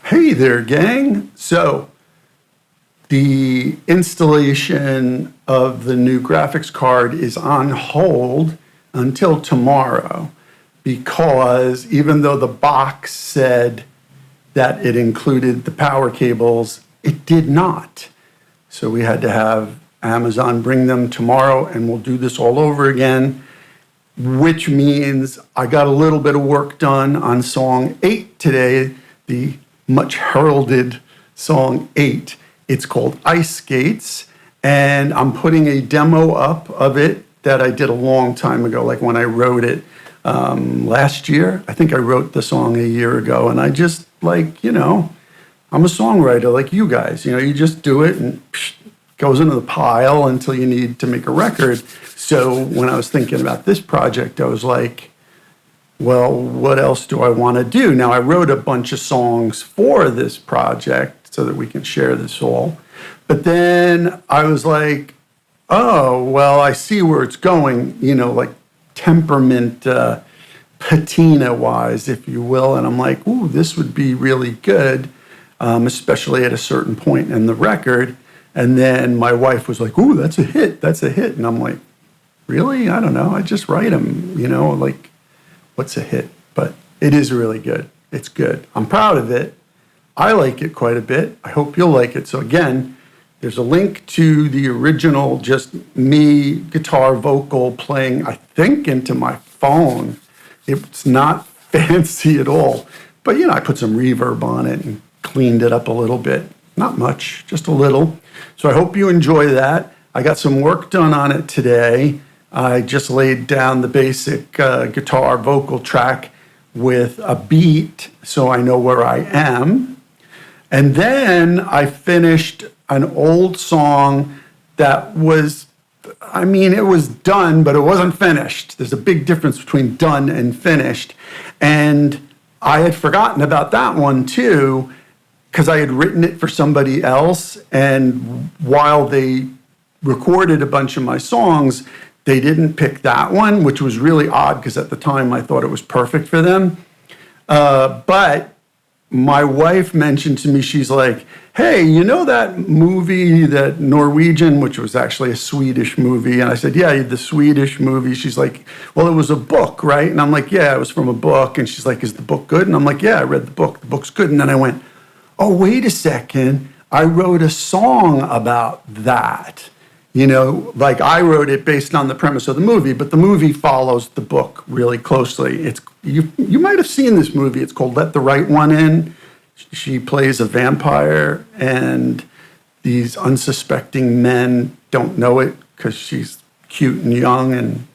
Hey there, gang. So, the installation of the new graphics card is on hold until tomorrow because even though the box said that it included the power cables, it did not. So, we had to have Amazon bring them tomorrow and we'll do this all over again, which means I got a little bit of work done on song 8 today, the much heralded song 8. It's called Ice Skates, and I'm putting a demo up of it that I did a long time ago, like when I wrote it last year. I think I wrote the song a year ago, and I just I'm a songwriter like you guys. You just do it and goes into the pile until you need to make a record. So when I was thinking about this project, I was like, well, what else do I want to do? Now, I wrote a bunch of songs for this project so that we can share this all. But then I was like, oh, well, I see where it's going, like temperament, patina-wise, if you will. And I'm like, ooh, this would be really good, especially at a certain point in the record. And then my wife was like, ooh, that's a hit. And I'm like, really? I don't know. I just write them, what's a hit? But it is really good. It's good. I'm proud of it. I like it quite a bit. I hope you'll like it. So again, there's a link to the original, just me, guitar, vocal playing, I think, into my phone. It's not fancy at all. But, I put some reverb on it and cleaned it up a little bit. Not much, just a little. So I hope you enjoy that. I got some work done on it today. I just laid down the basic guitar vocal track with a beat so I know where I am. And then I finished an old song that was, it was done, but it wasn't finished. There's a big difference between done and finished. And I had forgotten about that one too, because I had written it for somebody else. And while they recorded a bunch of my songs, they didn't pick that one, which was really odd because at the time I thought it was perfect for them. But my wife mentioned to me, she's like, hey, that movie, that Norwegian, which was actually a Swedish movie? And I said, yeah, the Swedish movie. She's like, well, it was a book, right? And I'm like, yeah, it was from a book. And she's like, is the book good? And I'm like, yeah, I read the book. The book's good. And then I went, oh, wait a second. I wrote a song about that. I wrote it based on the premise of the movie, but the movie follows the book really closely. You might have seen this movie. It's called Let the Right One In. She plays a vampire, and these unsuspecting men don't know it because she's cute and young, and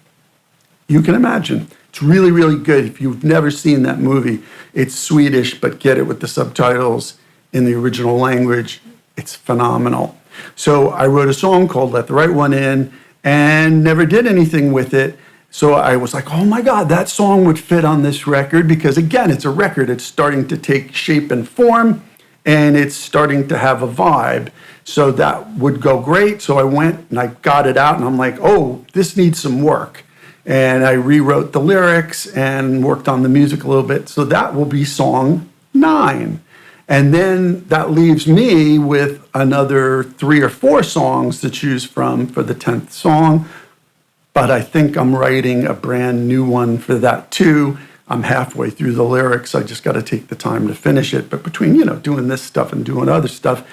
you can imagine. It's really, really good. If you've never seen that movie, it's Swedish, but get it with the subtitles in the original language. It's phenomenal. So I wrote a song called Let the Right One In and never did anything with it. So I was like, oh my God, that song would fit on this record because, again, it's a record. It's starting to take shape and form, and it's starting to have a vibe. So that would go great. So I went and I got it out, and I'm like, oh, this needs some work. And I rewrote the lyrics and worked on the music a little bit. So that will be song 9. And then that leaves me with another 3 or 4 songs to choose from for the 10th song. But I think I'm writing a brand new one for that too. I'm halfway through the lyrics. I just got to take the time to finish it. But between, doing this stuff and doing other stuff,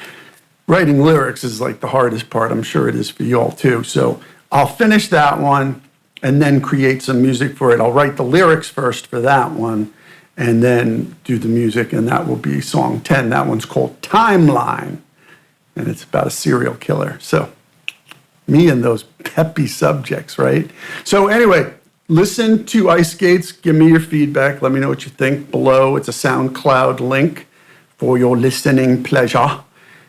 writing lyrics is like the hardest part. I'm sure it is for you all too. So I'll finish that one and then create some music for it. I'll write the lyrics first for that one, and then do the music, and that will be song 10. That one's called Timeline, and it's about a serial killer. So me and those peppy subjects, right? So anyway, listen to Ice Skates. Give me your feedback. Let me know what you think below. It's a SoundCloud link for your listening pleasure.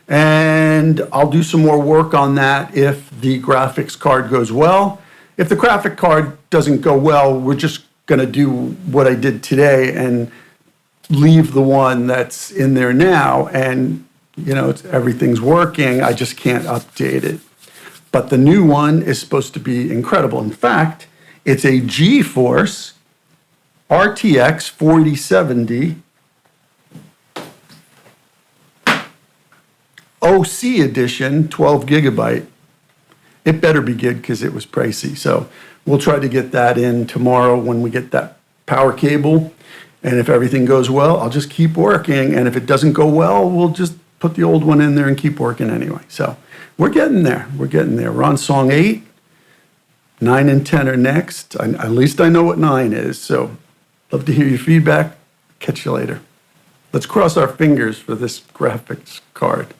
And I'll do some more work on that if the graphics card goes well. If the graphic card doesn't go well, we're just going to do what I did today and leave the one that's in there now. And, everything's working. I just can't update it. But the new one is supposed to be incredible. In fact, it's a GeForce RTX 4070 OC edition, 12 gigabyte. It better be good because it was pricey. So we'll try to get that in tomorrow when we get that power cable. And if everything goes well, I'll just keep working. And if it doesn't go well, we'll just put the old one in there and keep working anyway. So we're getting there. We're getting there. We're on song 8. 9 and 10 are next. At least I know what 9 is. So love to hear your feedback. Catch you later. Let's cross our fingers for this graphics card.